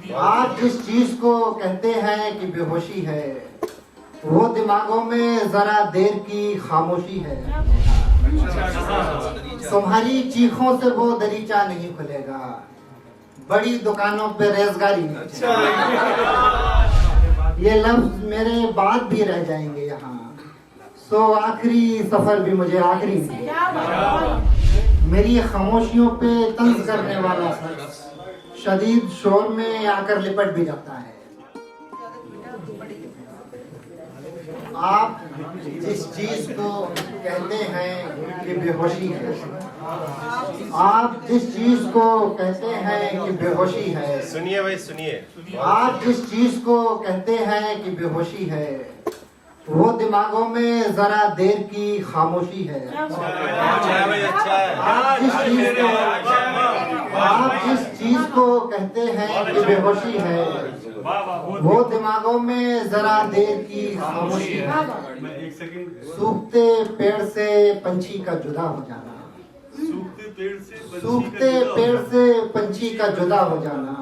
आप जिस चीज को कहते हैं कि बेहोशी है, वो दिमागों में जरा देर की खामोशी है। तुम्हारी चीखों से वो दरीचा नहीं खुलेगा, बड़ी दुकानों पे रेजगारी नहीं चलेगी। ये लफ्ज मेरे बाद भी रह जाएंगे यहाँ, सो आखिरी सफर भी मुझे आखिरी नहीं। मेरी खामोशियों पे तंज करने वाला शख्स शदीद शोर में आकर लिपट भी जाता है। आप जिस चीज को कहते हैं कि बेहोशी है, आप जिस चीज को कहते हैं कि बेहोशी है, सुनिए भाई सुनिए, आप जिस चीज को कहते हैं कि बेहोशी है, वो दिमागों में जरा देर की खामोशी है। आप जिस चीज को कहते हैं कि बेहोशी है, वो दिमागों में जरा देर की खामोशी है। सूखते पेड़ से पंछी का जुदा हो जाना, सूखते पेड़ से पंछी का जुदा हो जाना,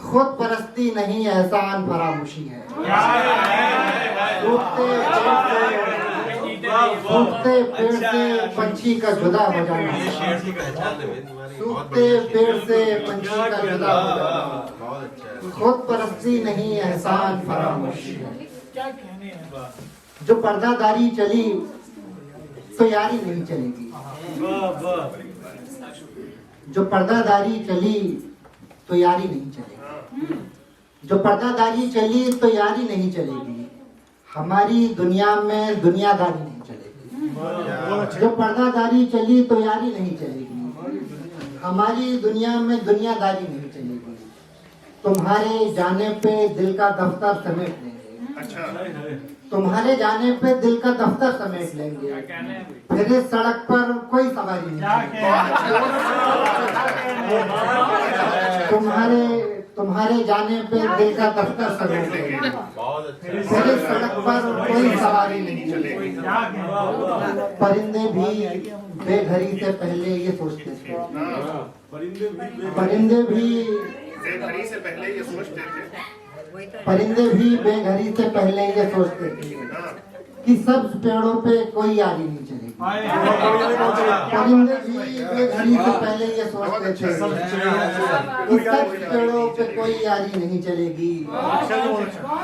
खुद परस्ती नहीं एहसान फरामोशी है। सूखते पेड़ से पंछी का जुदा हो जाना, सूखते पेड़ से पंछी का जुदा हो जाना, खुद परस्ती नहीं एहसान फरामोशी है। जो पर्दादारी चली तो यारी नहीं चलेगी, जो पर्दादारी चली तो यारी नहीं चलेगी, जो पर्दादारी चली तो यारी नहीं चलेगी, हमारी दुनिया में दुनियादारी नहीं चलेगी। जो पर्दादारी चली तो यारी नहीं चलेगी, हमारी दुनिया में दुनियादारी नहीं चलेगी। तुम्हारे जाने पे दिल का दफ्तर समेट लेंगे, तुम्हारे जाने पे दिल का दफ्तर समेट लेंगे, फिर इस सड़क पर कोई सवारी नहीं। तुम्हारे जाने पे दिल का दफ्तर समेट लेंगे, फिर इस सड़क पर कोई सवारी नहीं चलेगी। परिंदे भी बेघरी से पहले ये सोचते थे, परिंदे भी बेघरी से पहले ये सोचते थे, परिंदे भी बेघरी से पहले ये सोचते थे कि सब्ज पेड़ों पे कोई यारी नहीं चलेगी। परिंदे भी बेघरी से पहले ये सोचते थे कि सब्ज पेड़ों पे कोई यारी नहीं चलेगी,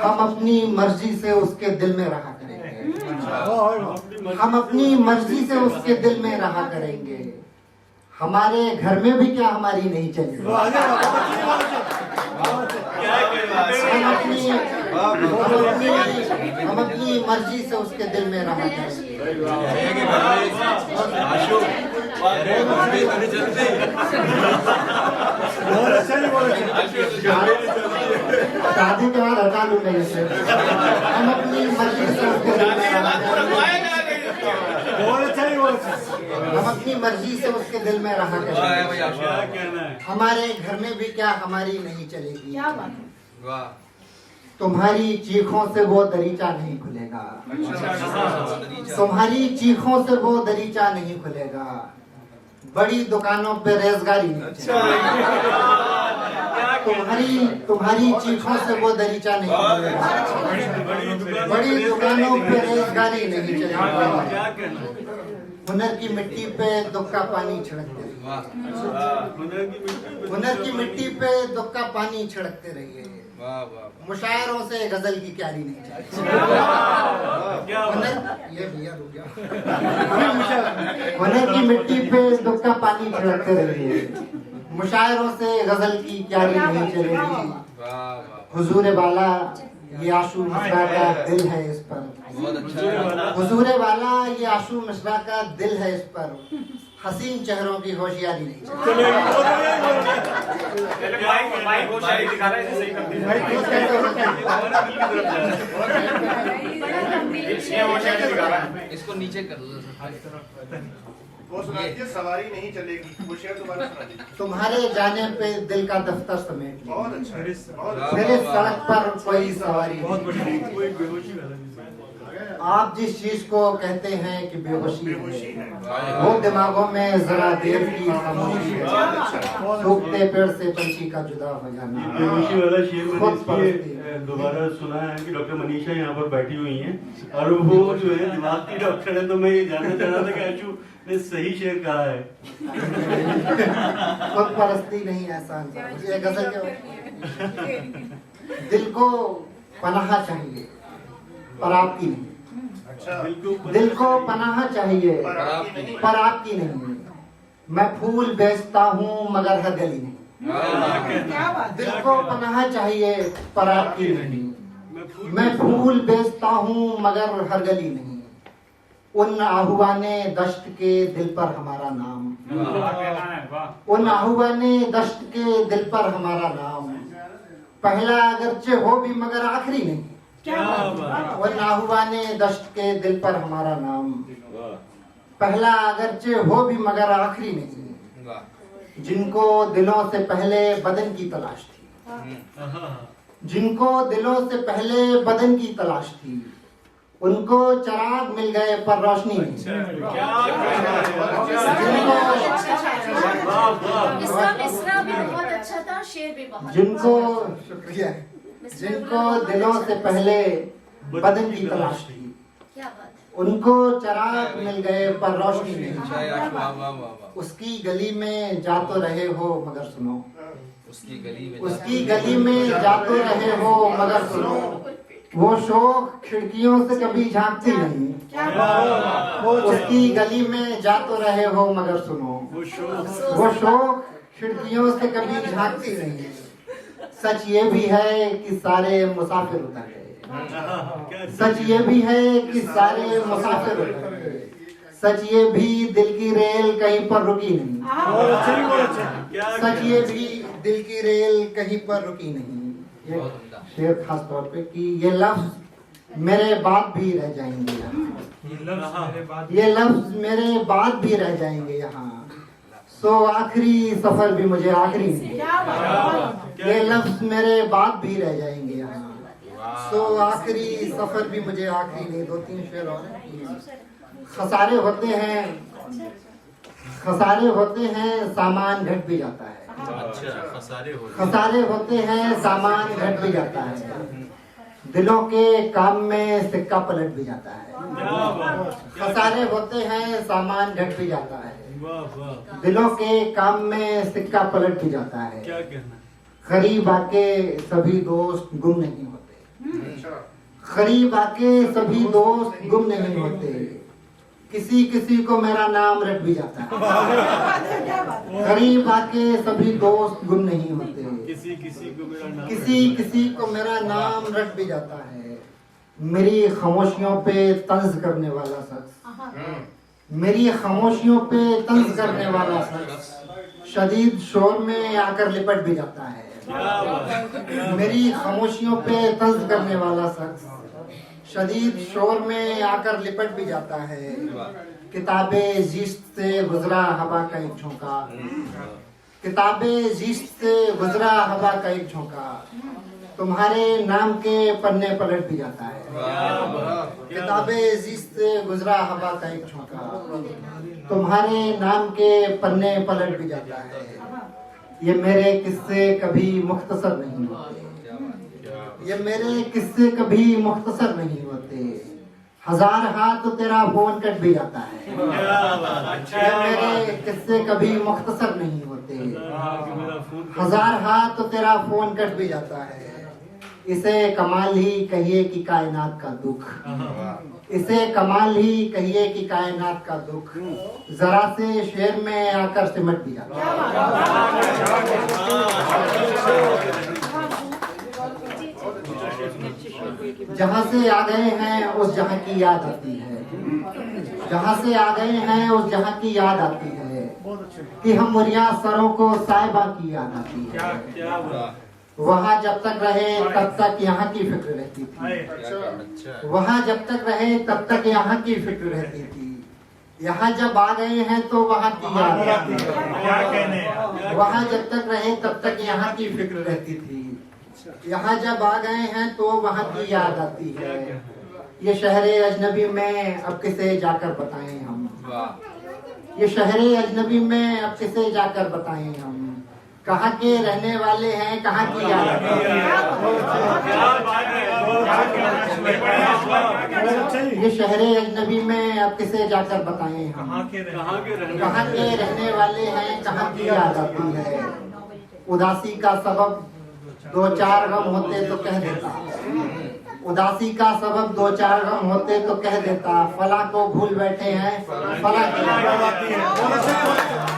हम अपनी मर्जी से उसके दिल में रहा करेंगे, हम अपनी मर्जी से उसके दिल में रहा करेंगे। हमारे घर में भी क्या हमारी नहीं चलेगी, हम अपनी मर्जी से उसके दिल में रहा करेंगे। शादी के बाद हटा लूंगा इसे, हम अपनी मर्जी से उसके दिल में रहा करेंगे, हम अपनी मर्जी से उसके दिल में रहा करेंगे। हमारे घर में भी क्या हमारी नहीं चलेगी, तुम्हारी चीखों से वो दरीचा नहीं खुलेगा, तुम्हारी चीखों से वो दरीचा नहीं खुलेगा, बड़ी दुकानों पे रेजगारी नहीं चलेगी। तुम्हारी चीखों से वो दरीचा नहीं खुलेगा, बड़ी दुकानों पे रेजगारी नहीं चलेगी। हुनर की मिट्टी पे दुख का पानी छिड़कते रहिए, हुनर की मिट्टी पे दुख का पानी छिड़कते रहिए। मुशायरों से गजल की क्यारी नहीं चलेगी। हुनर की मिट्टी पे दुख का पानी छिड़कते रहिए, मुशायरों से गजल की क्यारी नहीं चलेगी। हुजूर वाला ये आशू मिश्रा का दिल है इस पर, हुजूर वाला ये आशू मिश्रा का दिल है इस पर, हसीन चेहरों की होशियारी नहीं इसको नीचे कर लो, वो सुनाइए, सवारी नहीं चलेगी, वो शेर दोबारा सुनाइए। तुम्हारे जाने पे दिल का दफ्तर समेट, बहुत अच्छा, फिर इस सड़क पर कोई सवारी। आप जिस चीज को कहते हैं कि बेहोशी बेहोशी है, है। वो दिमागों में जरा देर की खामोशी है। सूखते पेड़ से पंछी का जुदा हो जाना। बेहोशी वाला शेर मैंने खुद परस्ती। इसलिए दोबारा सुना है कि डॉक्टर मनीषा यहाँ पर बैठी हुई हैं और वो जो है दिमाग की डॉक्टर है, तो मैं ये जानना चाह रहा था कि आशु ने सही शेर कहा है। खुद परस्ती नहीं एहसान था। ये गजल के दिल को पनाह चाहिए पर आपकी नहीं। अच्छा, दिल को पनाह चाहिए पर आपकी नहीं। पर आपकी नहीं। मैं फूल बेचता हूँ मगर हर गली नहीं। दिल को पनाह चाहिए पर आपकी नहीं। मैं फूल बेचता हूँ मगर हर गली नहीं। उन आहुआने दश्त के दिल पर हमारा नाम। उन आहुआने दश्त के दिल पर हमारा नाम। पहला अगरचे हो भी मगर आखिरी नहीं। वो नाहुआने दश्त के दिल पर हमारा नाम। पहला अगरचे हो भी मगर आखिरी नहीं। जिनको दिलों से पहले बदन की तलाश थी, जिनको दिलों से पहले बदन की तलाश थी, उनको चिराग मिल गए पर रोशनी नहीं। मिसरा भी बहुत अच्छा था, शेर भी बहुत जिनको शुक्रिया, जिनको दिलों से पहले बदन की तलाश थी, क्या बात है। उनको चिराग मिल गए पर रोशनी नहीं। उसकी गली में जा तो रहे हो मगर सुनो। उसकी गली में जा तो रहे हो मगर सुनो। वो शोख खिड़कियों से कभी झांकती नहीं। उसकी गली में जा तो रहे हो मगर सुनो। वो शोख खिड़कियों से कभी झांकती नहीं। सच ये भी है कि सारे मुसाफिर उतर गए। सच ये भी है कि सारे मुसाफिर उतर गए। सच ये भी दिल की रेल कहीं पर रुकी नहीं। सच ये भी दिल की रेल कहीं पर रुकी नहीं। ये शेर खास तौर पे कि ये लफ्ज मेरे बाद भी रह जाएंगे यहाँ। ये लफ्ज मेरे बाद भी रह जाएंगे यहाँ। सो आखिरी सफर भी मुझे आखिरी नहीं। ये लफ्ज मेरे बाद भी रह जाएंगे यहाँ। सो आखिरी सफर भी मुझे आखिरी नहीं। 2-3 शेर और हैं। खसारे होते हैं, खसारे होते हैं, सामान घट भी जाता है। खसारे होते हैं, सामान घट भी जाता है। दिलों के काम में सिक्का पलट भी जाता है। खसारे होते हैं, सामान घट भी जाता है। दिलों के काम में सिक्का पलट भी जाता है। करीब आके सभी दोस्त गुम नहीं होते। करीब आके सभी दोस्त गुम नहीं होते। किसी किसी को मेरा नाम रट भी जाता है। करीब आके सभी दोस्त गुम नहीं होते। किसी किसी को मेरा नाम रट भी जाता है। मेरी खामोशियों पे तंज करने वाला शख्स, मेरी खामोशियों पे तंज करने वाला शख्स शदीद शोर में आकर लिपट भी जाता है। मेरी खामोशियों पे तंज करने वाला शख्स शदीद शोर में आकर लिपट भी जाता है। किताबे जिस्त से गुजरा हवा का एक झोंका। किताबे जिस्त से गुजरा हवा का एक झोंका तुम्हारे नाम के पन्ने पलट भी जाता है। किताबे जिस्त से गुजरा हवा का एक झोंका तुम्हारे नाम के पन्ने पलट भी जाता है। ये मेरे किस्से कभी मुख्तसर नहीं होते। ये मेरे किस्से कभी मुख्तसर नहीं होते। हजार हाथ तो तेरा फोन कट भी जाता है। ये मेरे किस्से कभी मुख्तसर नहीं होते। हजार हाथ तो तेरा फोन कट भी जाता है। इसे कमाल ही कहिए कि कायनात का दुख। इसे कमाल ही कहिए कि कायनात का दुख जरा से शेर में आकर सिमट भी जाता है। जहाँ से आ गए हैं उस जहाँ की याद आती है। जहाँ से आ गए हैं उस जहाँ की याद आती है कि हम मुरिया सरों को साहिबा की याद आती है। वहाँ जब तक रहे तब तक यहाँ की फिक्र रहती थी। वहाँ जब तक रहे तब तक यहाँ की फिक्र रहती थी। यहाँ जब आ गए हैं तो वहाँ की याद आती है। वहाँ जब तक रहे तब तक यहाँ की फिक्र रहती थी। यहाँ जब आ गए हैं तो वहाँ की याद आती है। ये शहरे अजनबी में अब किसे जाकर बताएं हम, ये शहरे अजनबी में अब किसे जाकर बताएं हम, कहाँ के रहने वाले हैं, कहाँ की याद। ये शहरे अजनबी में अब किसे जाकर बताएं हम, कहाँ के रहने वाले हैं, कहाँ की याद आती है। उदासी का सबब दो चार गम होते तो कह देता, उदासी का सबब दो चार गम होते तो कह देता, फला को भूल बैठे हैं, फला की याद आती है।